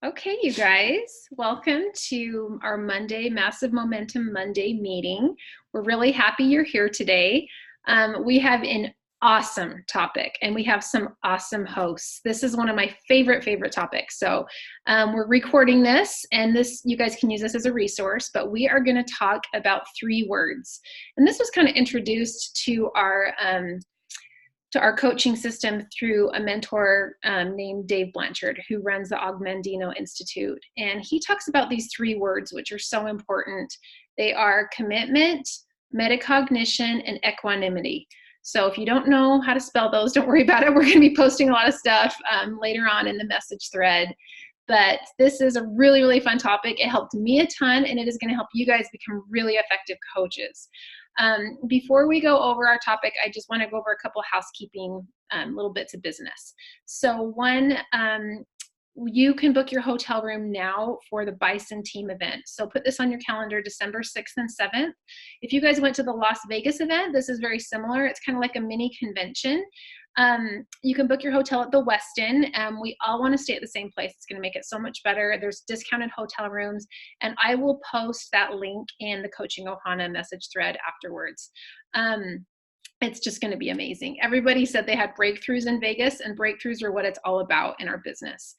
Okay, you guys, welcome to our Monday, Massive Momentum Monday meeting. We're really happy you're here today. We have an awesome topic and we have some awesome hosts. This is one of my favorite topics. So we're recording this and you guys can use this as a resource, but we are going to talk about 3 words. And this was kind of introduced to our coaching system through a mentor named Dave Blanchard, who runs the Augmendino Institute. And he talks about these 3 words, which are so important. They are commitment, metacognition, and equanimity. So if you don't know how to spell those, don't worry about it. We're going to be posting a lot of stuff later on in the message thread. But this is a really fun topic. It helped me a ton, and it is going to help you guys become really effective coaches. Before we go over our topic, I just want to go over a couple housekeeping little bits of business. So one, you can book your hotel room now for the Bison Team event. So put this on your calendar, December 6th and 7th. If you guys went to the Las Vegas event, this is very similar. It's kind of like a mini convention. You can book your hotel at the Westin. We all want to stay at the same place. It's going to make it so much better. There's discounted hotel rooms, and I will post that link in the Coaching Ohana message thread afterwards. It's just going to be amazing. Everybody said they had breakthroughs in Vegas, and breakthroughs are what it's all about in our business.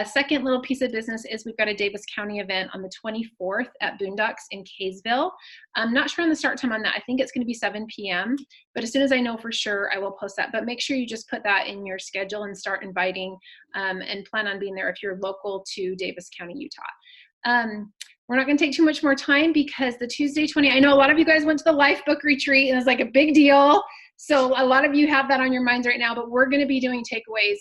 Second little piece of business is we've got a Davis County event on the 24th at Boondocks in Kaysville. I'm not sure on the start time on that. I think it's going to be 7 p.m., but as soon as I know for sure, I will post that. But make sure you just put that in your schedule and start inviting and plan on being there if you're local to Davis County, Utah. We're not going to take too much more time because the Tuesday 20, I know a lot of you guys went to the Life Book Retreat and it's like a big deal. So a lot of you have that on your minds right now, but we're going to be doing takeaways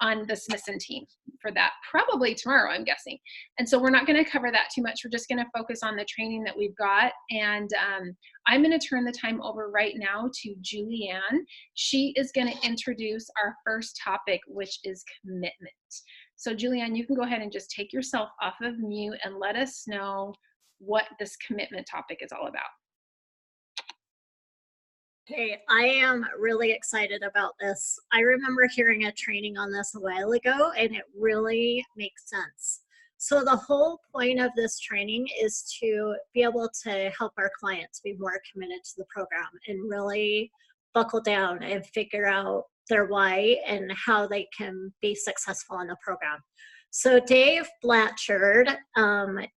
on the Smithson team for that probably tomorrow, I'm guessing. And so we're not going to cover that too much. We're just going to focus on the training that we've got. And I'm going to turn the time over right now to Julianne. She is going to introduce our first topic, which is commitment. So Julianne, you can go ahead and just take yourself off of mute and let us know what this commitment topic is all about. Hey, I am really excited about this. I remember hearing a training on this a while ago, and it really makes sense. So the whole point of this training is to be able to help our clients be more committed to the program and really buckle down and figure out their why and how they can be successful in the program. So Dave Blanchard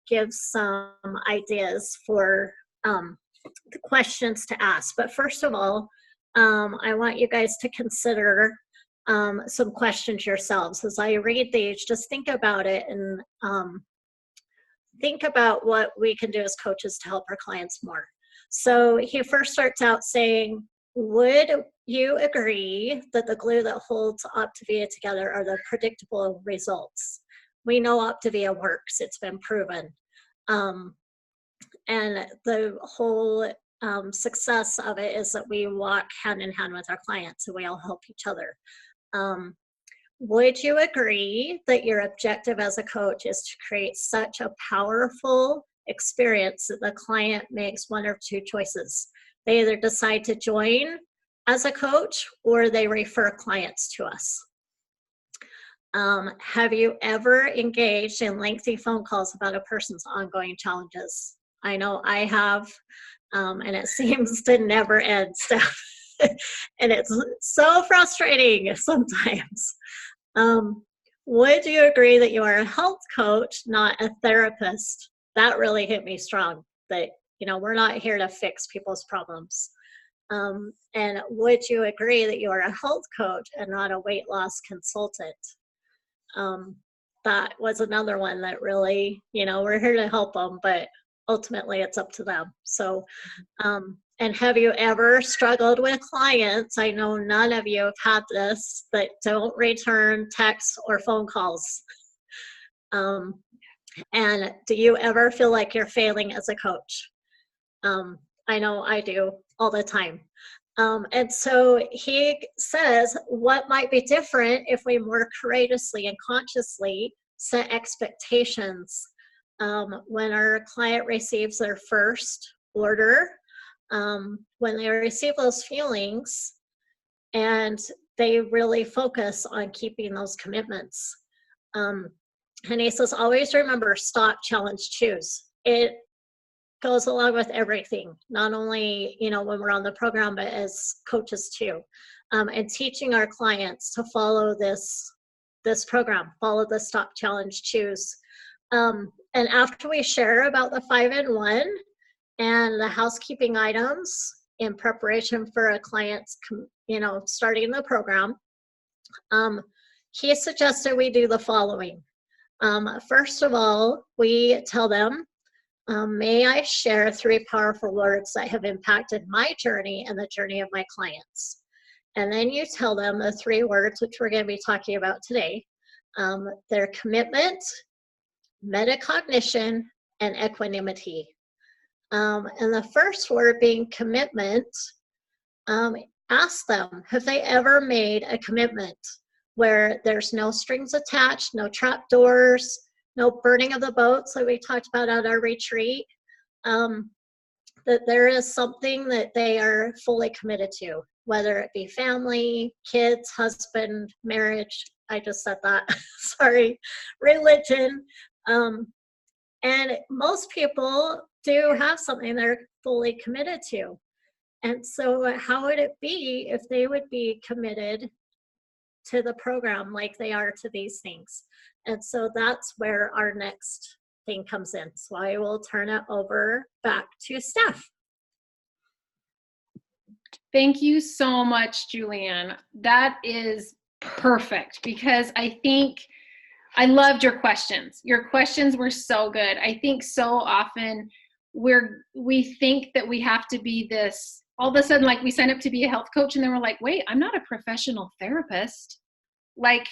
gives some ideas for the questions to ask. But first of all, I want you guys to consider some questions yourselves. As I read these, just think about it and think about what we can do as coaches to help our clients more. So he first starts out saying, would you agree that the glue that holds Optavia together are the predictable results? We know Optavia works, it's been proven. And the whole success of it is that we walk hand in hand with our clients and we all help each other. Would you agree that your objective as a coach is to create such a powerful experience that the client makes one or 2 choices? They either decide to join as a coach or they refer clients to us. Have you ever engaged in lengthy phone calls about a person's ongoing challenges? I know I have, and it seems to never end, Steph. And it's so frustrating sometimes. Would you agree that you are a health coach, not a therapist? That really hit me strong, that, you know, we're not here to fix people's problems. And would you agree that you are a health coach and not a weight loss consultant? That was another one that really, you know, we're here to help them, but ultimately it's up to them. So, and have you ever struggled with clients? I know none of you have had this, that don't return texts or phone calls. And do you ever feel like you're failing as a coach? I know I do all the time. And so he says, what might be different if we more courageously and consciously set expectations when our client receives their first order, when they receive those feelings, and they really focus on keeping those commitments. And he says, always remember, stop, challenge, choose. It goes along with everything, not only, you know, when we're on the program, but as coaches too. And teaching our clients to follow this program, follow the stop, challenge, choose. And after we share about the 5-in-1 and the housekeeping items in preparation for a client's, you know, starting the program, he suggested we do the following. First of all, we tell them, may I share 3 powerful words that have impacted my journey and the journey of my clients? And then you tell them the 3 words, which we're going to be talking about today. Their commitment, metacognition, and equanimity. And the first word being commitment, ask them, have they ever made a commitment where there's no strings attached, no trap doors, no burning of the boats like we talked about at our retreat, that there is something that they are fully committed to, whether it be family, kids, husband, marriage, I just said that, sorry, religion. And most people do have something they're fully committed to. And so how would it be if they would be committed to the program like they are to these things? And so that's where our next thing comes in. So I will turn it over back to Steph. Thank you so much, Julianne. That is perfect, because I think I loved your questions. Your questions were so good. I think so often we think that we have to be this, all of a sudden, like we sign up to be a health coach and then we're like, wait, I'm not a professional therapist. Like,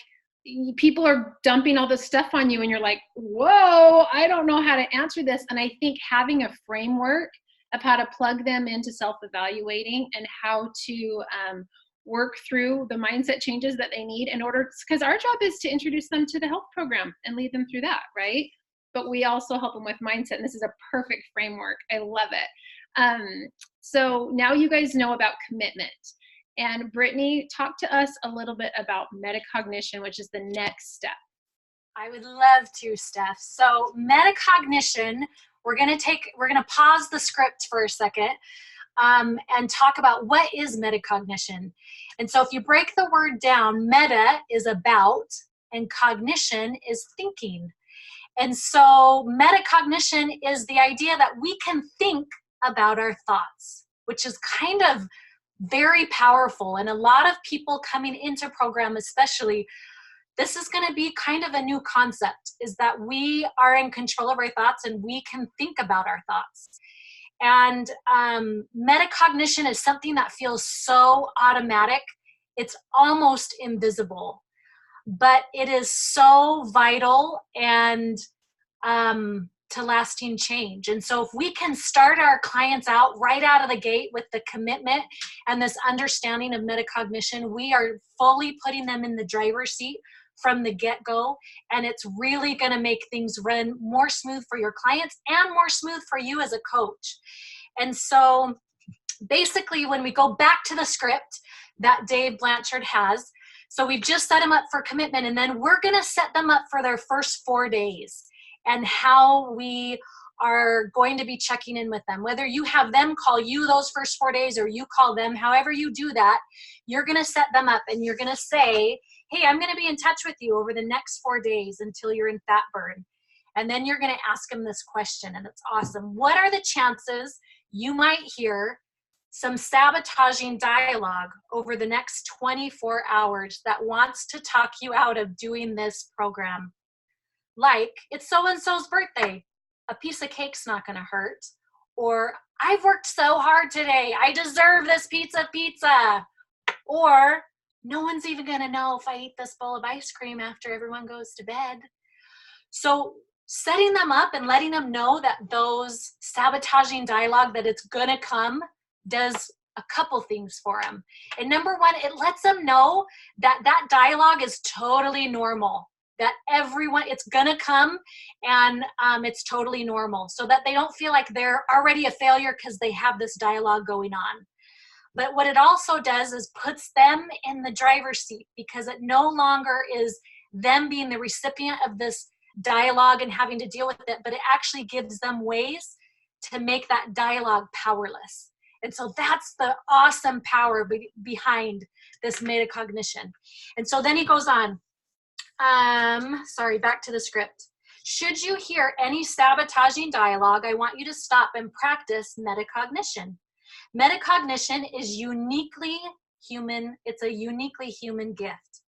people are dumping all this stuff on you and you're like, whoa, I don't know how to answer this. And I think having a framework of how to plug them into self-evaluating and how to work through the mindset changes that they need in order, because our job is to introduce them to the health program and lead them through that, right? But we also help them with mindset, and this is a perfect framework. I love it. So now you guys know about commitment. And Brittany, talk to us a little bit about metacognition, which is the next step. I would love to, Steph. So metacognition, we're going to pause the script for a second and talk about what is metacognition. And so if you break the word down, meta is about and cognition is thinking. And so metacognition is the idea that we can think about our thoughts, which is kind of very powerful. And a lot of people coming into program, especially, this is going to be kind of a new concept, is that we are in control of our thoughts and we can think about our thoughts. And metacognition is something that feels so automatic, it's almost invisible, but it is so vital and to lasting change. And so if we can start our clients out right out of the gate with the commitment and this understanding of metacognition, we are fully putting them in the driver's seat from the get-go, and it's really going to make things run more smooth for your clients and more smooth for you as a coach. And so basically, when we go back to the script that Dave Blanchard has, so we've just set them up for commitment, and then we're going to set them up for their first 4 days and how we are going to be checking in with them. Whether you have them call you those first 4 days or you call them, however you do that, you're going to set them up and you're going to say, hey, I'm going to be in touch with you over the next 4 days until you're in fat burn. And then you're going to ask them this question, and it's awesome. What are the chances you might hear some sabotaging dialogue over the next 24 hours that wants to talk you out of doing this program? Like, it's so-and-so's birthday. A piece of cake's not going to hurt. Or, I've worked so hard today. I deserve this pizza. Or, no one's even going to know if I eat this bowl of ice cream after everyone goes to bed. So setting them up and letting them know that those sabotaging dialogue, that it's going to come, does a couple things for them. And number one, it lets them know that that dialogue is totally normal, that everyone, it's gonna come, and it's totally normal, so that they don't feel like they're already a failure because they have this dialogue going on. But what it also does is puts them in the driver's seat, because it no longer is them being the recipient of this dialogue and having to deal with it, but it actually gives them ways to make that dialogue powerless. And so that's the awesome power behind this metacognition. And so then he goes on, sorry, back to the script. Should you hear any sabotaging dialogue, I want you to stop and practice metacognition. Metacognition is uniquely human. It's a uniquely human gift.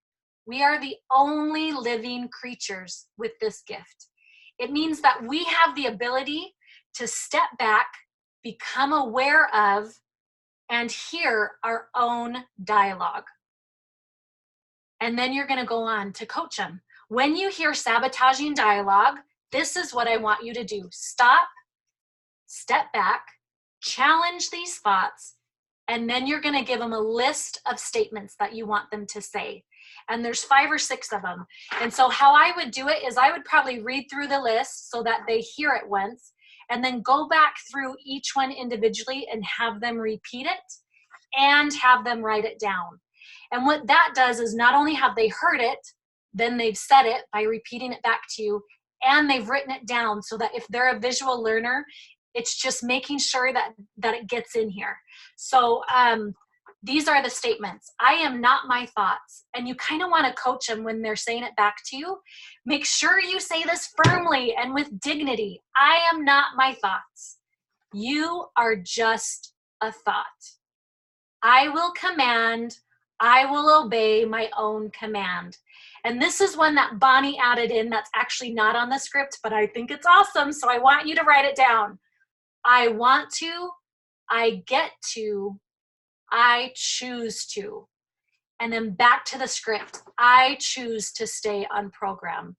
We are the only living creatures with this gift. It means that we have the ability to step back, become aware of, and hear our own dialogue. And then you're going to go on to coach them. When you hear sabotaging dialogue, this is what I want you to do. Stop, step back, challenge these thoughts, and then you're going to give them a list of statements that you want them to say. And there's 5 or 6 of them. And so how I would do it is I would probably read through the list so that they hear it once, and then go back through each one individually and have them repeat it and have them write it down. And what that does is not only have they heard it, then they've said it by repeating it back to you, and they've written it down so that if they're a visual learner, it's just making sure that it gets in here. So these are the statements. I am not my thoughts. And you kind of want to coach them when they're saying it back to you. Make sure you say this firmly and with dignity. I am not my thoughts. You are just a thought. I will command. I will obey my own command. And this is one that Bonnie added in that's actually not on the script, but I think it's awesome, so I want you to write it down. I want to, I get to, I choose to. And then back to the script, I choose to stay on program.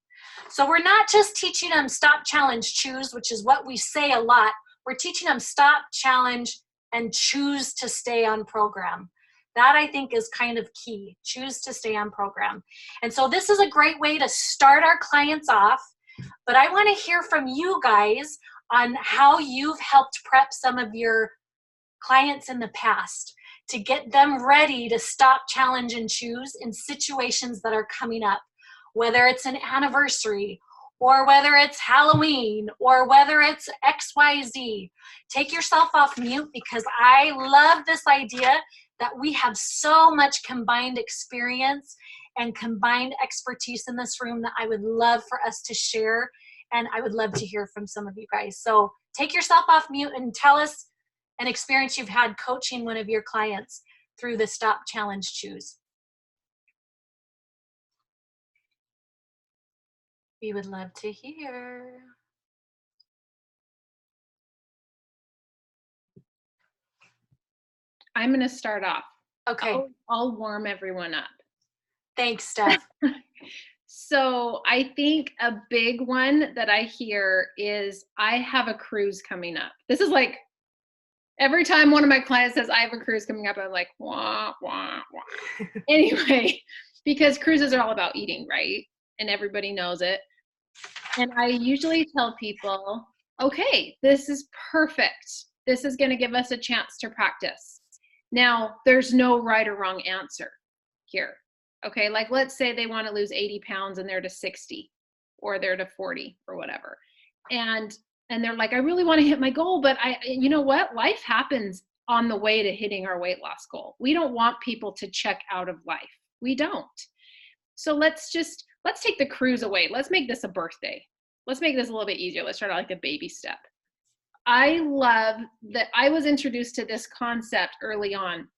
So we're not just teaching them stop, challenge, choose, which is what we say a lot. We're teaching them stop, challenge, and choose to stay on program. That I think is kind of key. Choose to stay on program. And so this is a great way to start our clients off, but I want to hear from you guys on how you've helped prep some of your clients in the past to get them ready to stop, challenge, and choose in situations that are coming up, whether it's an anniversary or whether it's Halloween or whether it's XYZ. Take yourself off mute because I love this idea that we have so much combined experience and combined expertise in this room that I would love for us to share, and I would love to hear from some of you guys. So take yourself off mute and tell us an experience you've had coaching one of your clients through the Stop, Challenge, Choose. We would love to hear. I'm going to start off. Okay. I'll warm everyone up. Thanks, Steph. So I think a big one that I hear is I have a cruise coming up. This is like every time one of my clients says I have a cruise coming up, I'm like, wah, wah, wah. Anyway, because cruises are all about eating, right? And everybody knows it. And I usually tell people, okay, this is perfect. This is going to give us a chance to practice. Now, there's no right or wrong answer here. Okay, like let's say they want to lose 80 pounds and they're to 60 or they're to 40 or whatever. And they're like, I really want to hit my goal, but you know what? Life happens on the way to hitting our weight loss goal. We don't want people to check out of life. We don't. So let's take the cruise away. Let's make this a birthday. Let's make this a little bit easier. Let's start out like a baby step. I love that I was introduced to this concept early on.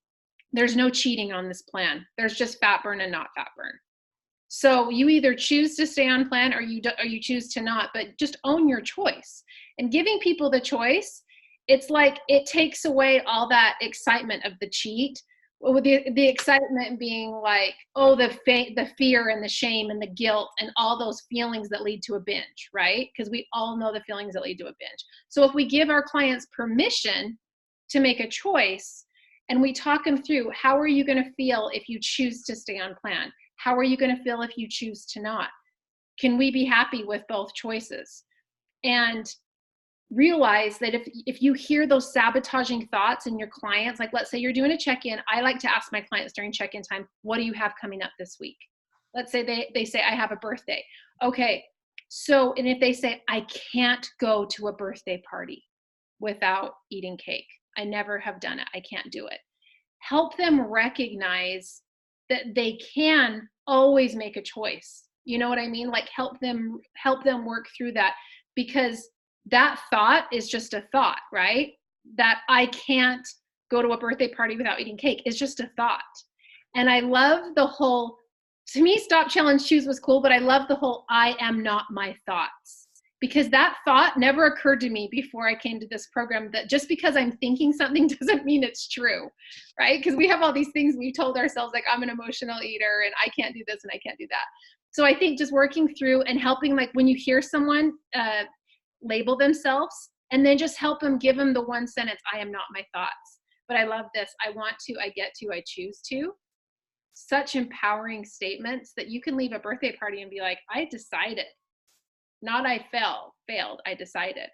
There's no cheating on this plan. There's just fat burn and not fat burn. So you either choose to stay on plan or you choose to not, but just own your choice. And giving people the choice, it's like it takes away all that excitement of the cheat, with the excitement being like, oh, the fear and the shame and the guilt and all those feelings that lead to a binge, right? Because we all know the feelings that lead to a binge. So if we give our clients permission to make a choice and we talk them through, how are you going to feel if you choose to stay on plan? How are you going to feel if you choose to not? Can we be happy with both choices? And realize that if you hear those sabotaging thoughts in your clients, like let's say you're doing a check-in, I like to ask my clients during check-in time, what do you have coming up this week? Let's say they say, I have a birthday. Okay, So, and if they say, I can't go to a birthday party without eating cake, I never have done it, I can't do it. Help them recognize that they can always make a choice. You know what I mean? Like help them work through that, because that thought is just a thought, right? That I can't go to a birthday party without eating cake is just a thought. And I love the whole, to me, stop, challenge, choose was cool, but I love the whole I am not my thoughts, because that thought never occurred to me before I came to this program, that just because I'm thinking something doesn't mean it's true, right? Because we have all these things we told ourselves, like I'm an emotional eater and I can't do this and I can't do that. So I think just working through and helping, like when you hear someone label themselves, and then just help them, give them the one sentence, I am not my thoughts. But I love this, I want to, I get to, I choose to. Such empowering statements that you can leave a birthday party and be like, I decided. Not I failed, I decided.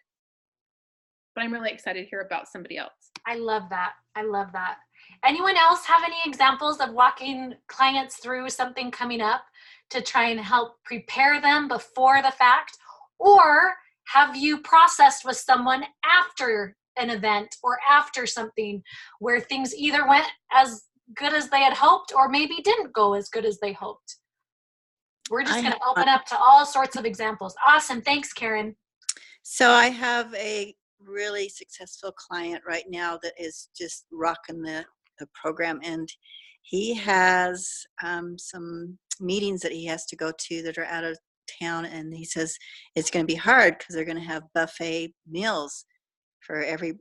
But I'm really excited to hear about somebody else. I love that. I love that. Anyone else have any examples of walking clients through something coming up to try and help prepare them before the fact? Or have you processed with someone after an event or after something where things either went as good as they had hoped or maybe didn't go as good as they hoped? We're just going to open up to all sorts of examples. Awesome. Thanks, Karen. So I have a really successful client right now that is just rocking the program, and he has some meetings that he has to go to that are out of town, and he says it's going to be hard because they're going to have buffet meals for every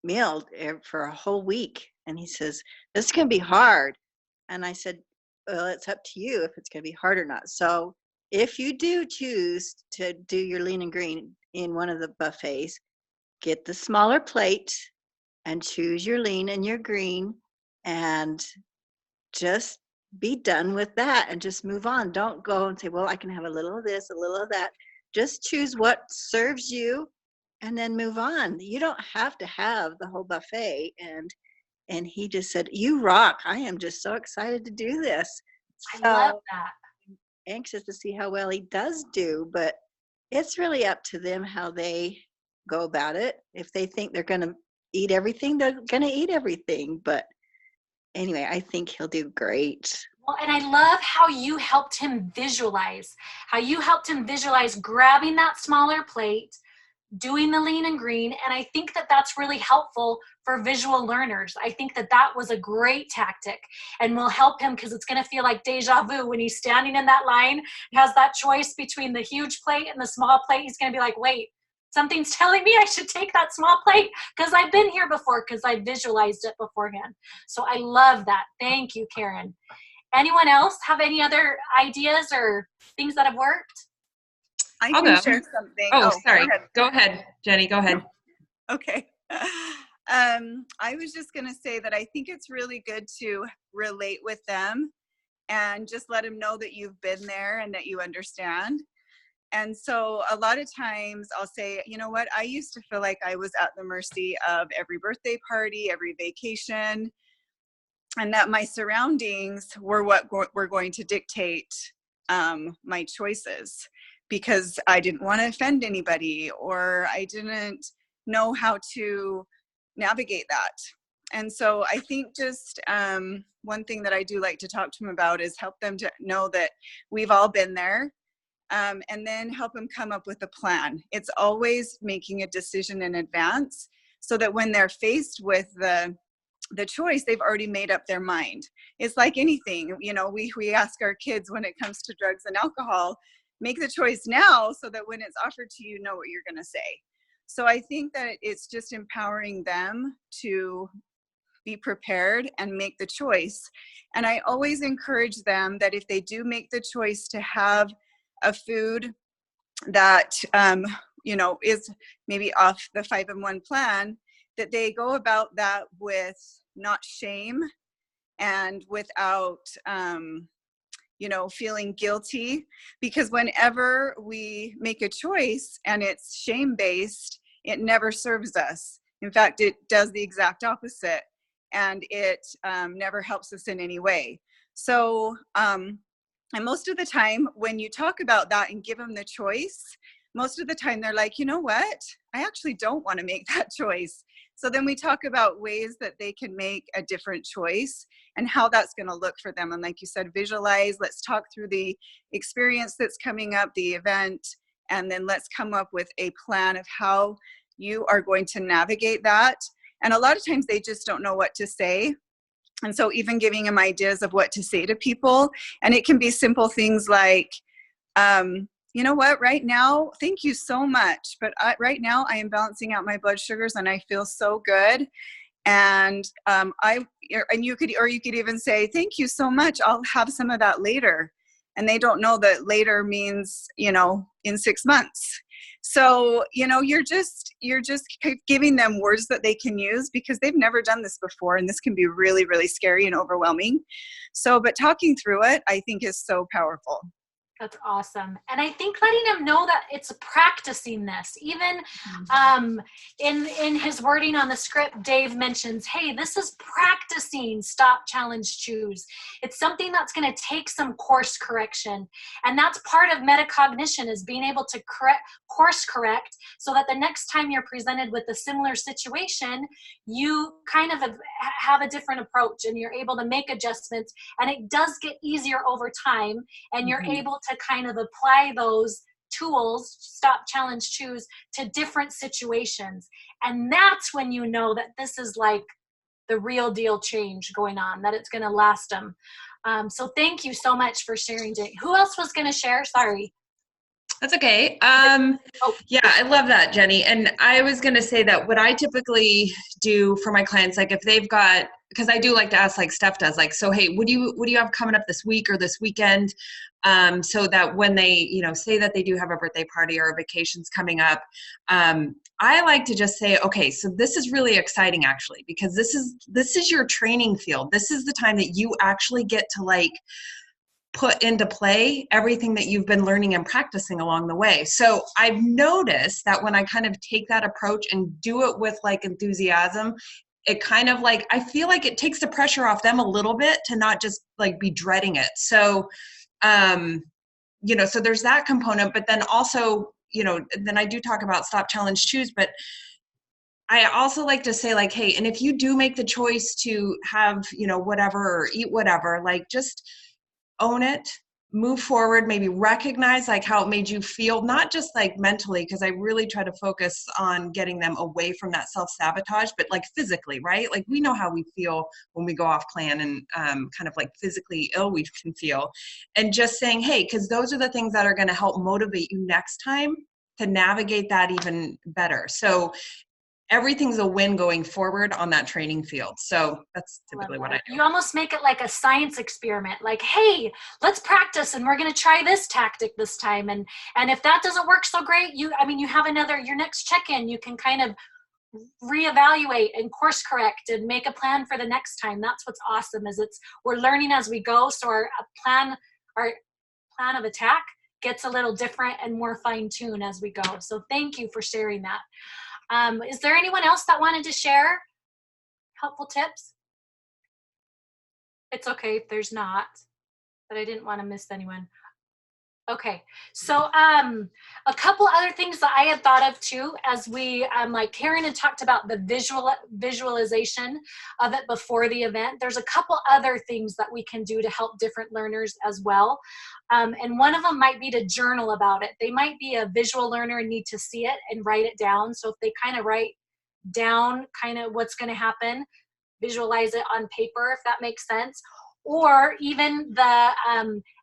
meal for a whole week. And he says, this is going to be hard. And I said, well, it's up to you if it's going to be hard or not. So if you do choose to do your lean and green in one of the buffets, get the smaller plate and choose your lean and your green, and just be done with that and just move on. Don't go and say, well, I can have a little of this, a little of that. Just choose what serves you and then move on. You don't have to have the whole buffet. And he just said, you rock. I am just so excited to do this. I love that. I'm anxious to see how well he does do, but it's really up to them how they go about it. If they think they're going to eat everything, they're going to eat everything. But anyway, I think he'll do great. Well, and I love how you helped him visualize grabbing that smaller plate, doing the lean and green. And I think that that's really helpful for visual learners. I think that that was a great tactic and will help him, because it's going to feel like deja vu when he's standing in that line, has that choice between the huge plate and the small plate. He's going to be like, wait, something's telling me I should take that small plate because I've been here before, because I visualized it beforehand. So I love that. Thank you, Karen. Anyone else have any other ideas or things that have worked? I can share something. Oh, sorry. Go ahead, Jenny. Go ahead. Okay. I was just going to say that I think it's really good to relate with them and just let them know that you've been there and that you understand. And so a lot of times I'll say, you know what, I used to feel like I was at the mercy of every birthday party, every vacation, and that my surroundings were what were going to dictate my choices, because I didn't want to offend anybody, or I didn't know how to navigate that. And so I think just one thing that I do like to talk to them about is help them to know that we've all been there, and then help them come up with a plan. It's always making a decision in advance so that when they're faced with the choice, they've already made up their mind. It's like anything, you know, we ask our kids when it comes to drugs and alcohol, make the choice now so that when it's offered to you, know what you're going to say. So I think that it's just empowering them to be prepared and make the choice. And I always encourage them that if they do make the choice to have a food that, you know, is maybe off the 5-in-1 plan, that they go about that with not shame and without, you know, feeling guilty, because whenever we make a choice and it's shame-based, it never serves us. In fact, it does the exact opposite, and it never helps us in any way. So And most of the time when you talk about that and give them the choice, most of the time they're like, you know what? I actually don't want to make that choice. So then we talk about ways that they can make a different choice and how that's going to look for them. And like you said, visualize, let's talk through the experience that's coming up, the event, and then let's come up with a plan of how you are going to navigate that. And a lot of times they just don't know what to say. And so even giving them ideas of what to say to people, and it can be simple things like, you know what, right now, thank you so much, but right now I am balancing out my blood sugars and I feel so good. And you could even say, thank you so much, I'll have some of that later. And they don't know that later means, in 6 months. So, you're just giving them words that they can use because they've never done this before. And this can be really, really scary and overwhelming. So, but talking through it, I think is so powerful. That's awesome. And I think letting them know that it's practicing this, even in his wording on the script, Dave mentions, hey, this is practicing stop, challenge, choose. It's something that's going to take some course correction. And that's part of metacognition, is being able to course correct so that the next time you're presented with a similar situation, you kind of have a different approach and you're able to make adjustments. And it does get easier over time, and you're able to kind of apply those tools, stop, challenge, choose, to different situations. And that's when you know that this is like the real deal change going on, that it's going to last them. So thank you so much for sharing, Jake. Who else was going to share? Sorry. That's okay. Yeah, I love that, Jenny. And I was going to say that what I typically do for my clients, like if they've got, because I do like to ask, like Steph does, like, so, hey, what do you have coming up this week or this weekend? So that when they, say that they do have a birthday party or a vacation's coming up, I like to just say, okay, so this is really exciting actually, because this is your training field. This is the time that you actually get to like put into play everything that you've been learning and practicing along the way. So I've noticed that when I kind of take that approach and do it with like enthusiasm, it kind of like, I feel like it takes the pressure off them a little bit to not just like be dreading it. So, so there's that component, but then also, then I do talk about stop, challenge, choose, but I also like to say like, hey, and if you do make the choice to have, whatever or eat whatever, like just own it, move forward, maybe recognize like how it made you feel, not just like mentally, because I really try to focus on getting them away from that self-sabotage, but like physically, right? Like we know how we feel when we go off plan and kind of like physically ill we can feel. And just saying, hey, because those are the things that are going to help motivate you next time to navigate that even better. So everything's a win going forward on that training field. So that's typically what I do. You almost make it like a science experiment, like, hey, let's practice and we're going to try this tactic this time. And if that doesn't work so great, you have your next check-in, you can kind of reevaluate and course correct and make a plan for the next time. That's what's awesome, is we're learning as we go. So our plan of attack gets a little different and more fine-tuned as we go. So thank you for sharing that. Is there anyone else that wanted to share helpful tips? It's okay if there's not, but I didn't want to miss anyone. Okay, so a couple other things that I had thought of too, as we, like Karen had talked about the visualization of it before the event. There's a couple other things that we can do to help different learners as well. And one of them might be to journal about it. They might be a visual learner and need to see it and write it down. So if they kind of write down kind of what's going to happen, visualize it on paper, if that makes sense. Or even the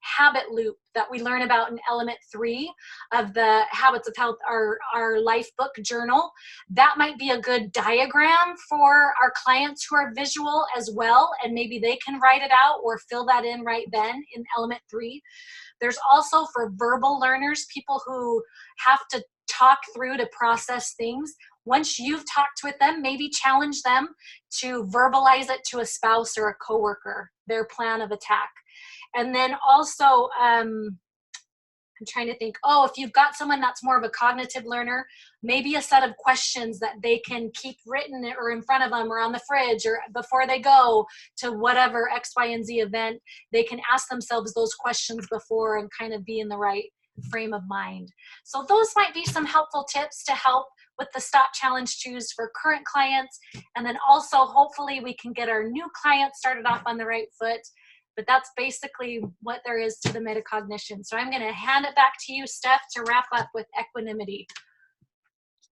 habit loop that we learn about in element 3 of the Habits of Health, our life book journal. That might be a good diagram for our clients who are visual as well, and maybe they can write it out or fill that in right then in element 3. There's also for verbal learners, people who have to talk through to process things. Once you've talked with them, maybe challenge them to verbalize it to a spouse or a coworker, their plan of attack. And then also, I'm I'm trying to think, oh, if you've got someone that's more of a cognitive learner, maybe a set of questions that they can keep written or in front of them or on the fridge or before they go to whatever X, Y, and Z event, they can ask themselves those questions before and kind of be in the right frame of mind. So those might be some helpful tips to help with the Stop Challenge Choose for current clients. And then also, hopefully, we can get our new clients started off on the right foot. But that's basically what there is to the metacognition. So I'm going to hand it back to you, Steph, to wrap up with equanimity.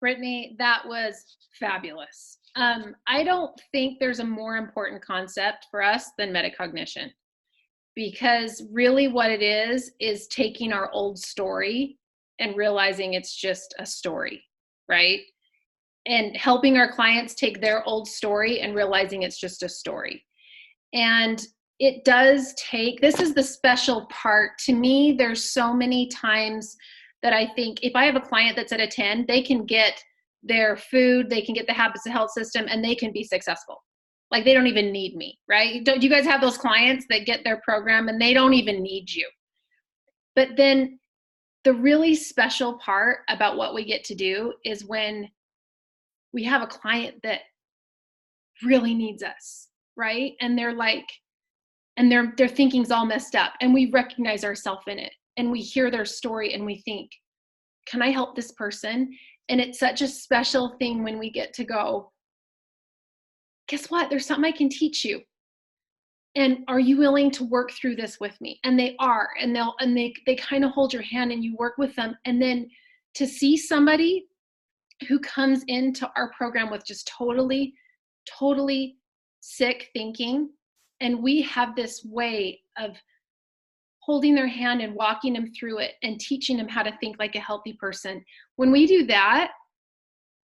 Brittany, that was fabulous. I don't think there's a more important concept for us than metacognition, because really what it is taking our old story and realizing it's just a story, right? And helping our clients take their old story and realizing it's just a story. And it does take, this is the special part. To me, there's so many times that I think if I have a client that's at a 10, they can get their food, they can get the habits of health system, and they can be successful. Like they don't even need me, right? Don't you guys have those clients that get their program and they don't even need you? But then the really special part about what we get to do is when we have a client that really needs us, right? And they're like, and their thinking's all messed up, and we recognize ourselves in it, and we hear their story and we think, can I help this person? And it's such a special thing when we get to go, guess what? There's something I can teach you. And are you willing to work through this with me? And they are, and they kind of hold your hand and you work with them. And then to see somebody who comes into our program with just totally sick thinking, and we have this way of holding their hand and walking them through it and teaching them how to think like a healthy person. When we do that,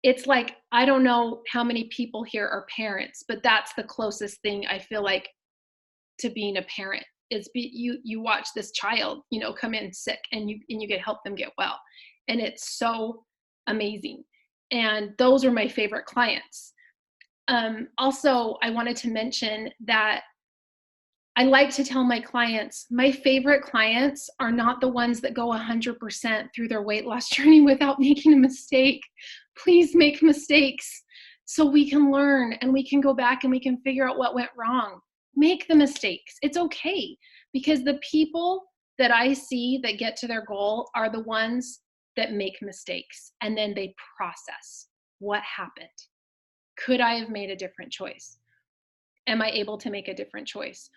it's like, I don't know how many people here are parents, but that's the closest thing I feel like to being a parent is you watch this child, come in sick and you get help them get well. And it's so amazing. And those are my favorite clients. Also, I wanted to mention that I like to tell my clients, my favorite clients are not the ones that go 100% through their weight loss journey without making a mistake. Please make mistakes so we can learn and we can go back and we can figure out what went wrong. Make the mistakes. It's okay, because the people that I see that get to their goal are the ones that make mistakes and then they process what happened. Could I have made a different choice? Am I able to make a different choice?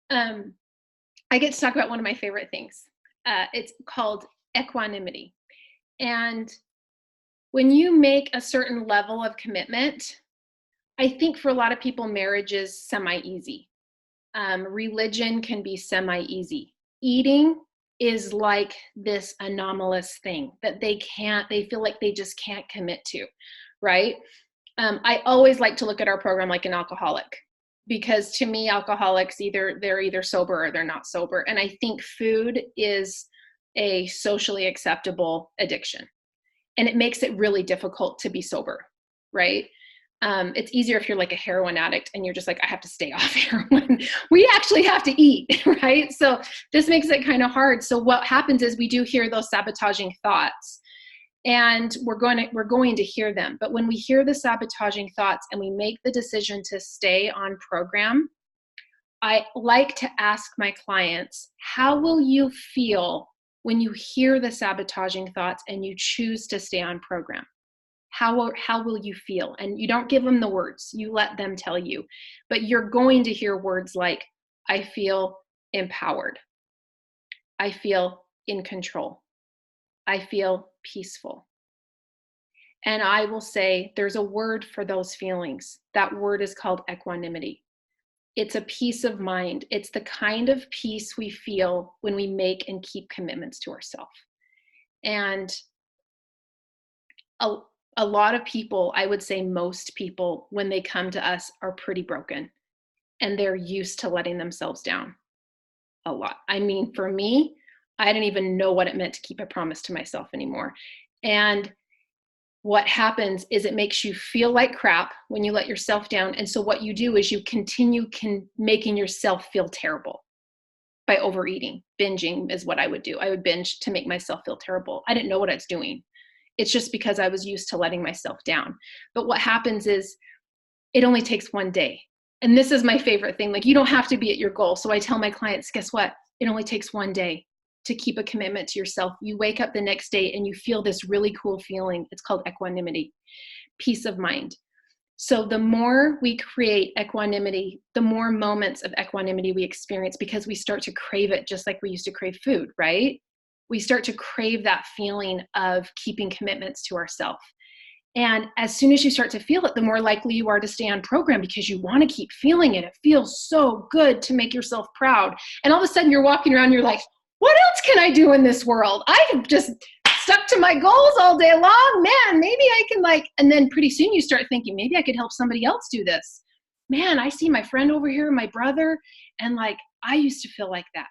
I get to talk about one of my favorite things. It's called equanimity. And when you make a certain level of commitment, I think for a lot of people, marriage is semi-easy. Religion can be semi-easy. Eating is like this anomalous thing that they feel like they just can't commit to, right? I always like to look at our program like an alcoholic, because to me, alcoholics, they're either sober or they're not sober. And I think food is a socially acceptable addiction. And it makes it really difficult to be sober, right? It's easier if you're like a heroin addict and you're just like, I have to stay off heroin. We actually have to eat, right? So this makes it kind of hard. So what happens is we do hear those sabotaging thoughts, and we're going to hear them. But when we hear the sabotaging thoughts and we make the decision to stay on program, I like to ask my clients, how will you feel when you hear the sabotaging thoughts and you choose to stay on program? How will you feel? And you don't give them the words, you let them tell you. But you're going to hear words like, I feel empowered. I feel in control. I feel peaceful. And I will say there's a word for those feelings. That word is called equanimity. It's a peace of mind. It's the kind of peace we feel when we make and keep commitments to ourselves. And a lot of people, I would say most people, when they come to us are pretty broken and they're used to letting themselves down a lot. I mean, for me, I didn't even know what it meant to keep a promise to myself anymore. And what happens is it makes you feel like crap when you let yourself down. And so what you do is you continue making yourself feel terrible. by overeating. Binging is what I would do. I would binge to make myself feel terrible. I didn't know what I was doing. It's just because I was used to letting myself down. But what happens is it only takes one day. And this is my favorite thing. Like, you don't have to be at your goal. So I tell my clients, guess what? It only takes one day to keep a commitment to yourself. You wake up the next day and you feel this really cool feeling. It's called equanimity, peace of mind. So the more we create equanimity, the more moments of equanimity we experience, because we start to crave it just like we used to crave food, right? We start to crave that feeling of keeping commitments to ourselves. And as soon as you start to feel it, the more likely you are to stay on program, because you want to keep feeling it. It feels so good to make yourself proud. And all of a sudden you're walking around, you're like, what else can I do in this world? I've just stuck to my goals all day long. Man, maybe I can and then pretty soon you start thinking, maybe I could help somebody else do this. Man, I see my friend over here, my brother, and I used to feel like that.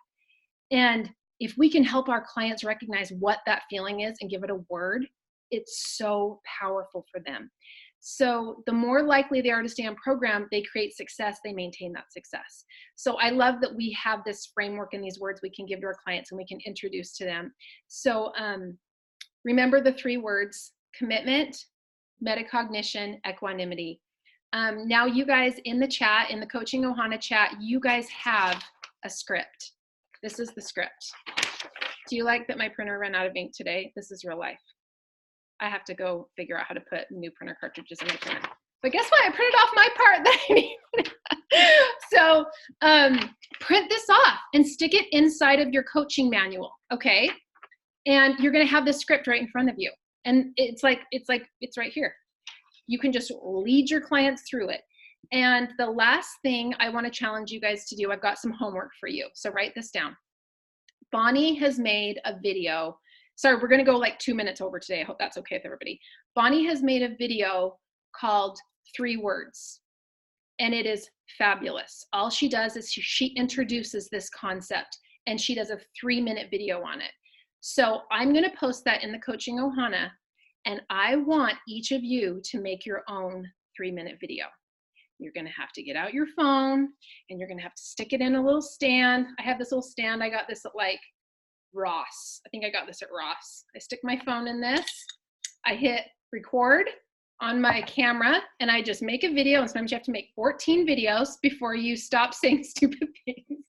And if we can help our clients recognize what that feeling is and give it a word, it's so powerful for them. So the more likely they are to stay on program, they create success, they maintain that success. So I love that we have this framework and these words we can give to our clients and we can introduce to them. So remember the 3 words: commitment, metacognition, equanimity. Now you guys in the chat, in the Coaching Ohana chat, you guys have a script. This is the script. Do you like that my printer ran out of ink today? This is real life. I have to go figure out how to put new printer cartridges in my printer. But guess what? I printed off my part that I need. So print this off and stick it inside of your coaching manual, okay? And you're gonna have this script right in front of you. And it's right here. You can just lead your clients through it. And the last thing I wanna challenge you guys to do, I've got some homework for you. So write this down. Bonnie has made a video. Sorry, we're gonna go 2 minutes over today. I hope that's okay with everybody. Bonnie has made a video called 3 Words, and it is fabulous. All she does is she introduces this concept, and she does a 3-minute video on it. So I'm gonna post that in the Coaching Ohana, and I want each of you to make your own 3-minute video. You're gonna have to get out your phone, and you're gonna have to stick it in a little stand. I have this little stand. I got this at Ross. I think I got this at Ross. I stick my phone in this. I hit record on my camera, and I just make a video. And sometimes you have to make 14 videos before you stop saying stupid things.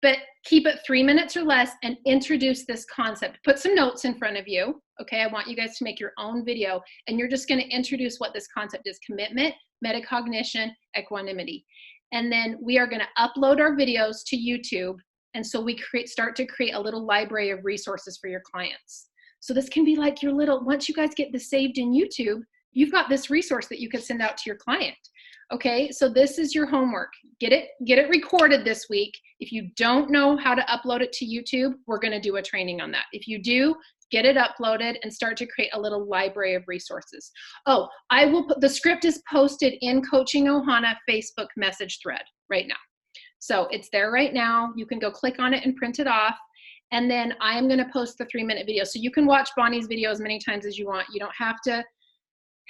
But keep it 3 minutes or less and introduce this concept. Put some notes in front of you. Okay, I want you guys to make your own video, and you're just going to introduce what this concept is: commitment, metacognition, equanimity. And then we are going to upload our videos to YouTube. And so we start to create a little library of resources for your clients. So this can be like your little, once you guys get this saved in YouTube, you've got this resource that you can send out to your client. Okay, so this is your homework. Get it recorded this week. If you don't know how to upload it to YouTube, we're gonna do a training on that. If you do, get it uploaded and start to create a little library of resources. Oh, the script is posted in Coaching Ohana Facebook message thread right now. So it's there right now. You can go click on it and print it off. And then I am going to post the 3-minute video. So you can watch Bonnie's video as many times as you want. You don't have to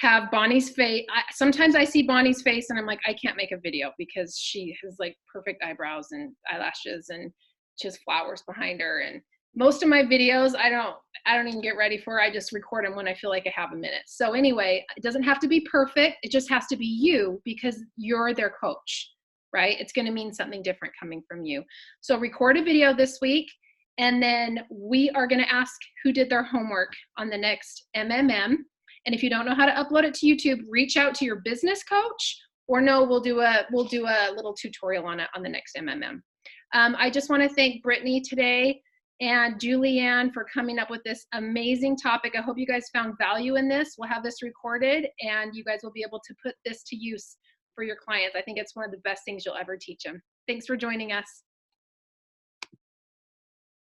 have Bonnie's face. Sometimes I see Bonnie's face and I'm like, I can't make a video because she has perfect eyebrows and eyelashes and she has flowers behind her. And most of my videos, I don't even get ready for. I just record them when I feel like I have a minute. So anyway, it doesn't have to be perfect. It just has to be you, because you're their coach. Right? It's going to mean something different coming from you. So record a video this week, and then we are going to ask who did their homework on the next MMM. And if you don't know how to upload it to YouTube, reach out to your business coach, or no, we'll do a little tutorial on it on the next MMM. I just want to thank Brittany today and Julianne for coming up with this amazing topic. I hope you guys found value in this. We'll have this recorded, and you guys will be able to put this to use for your clients. I think it's one of the best things you'll ever teach them. Thanks for joining us.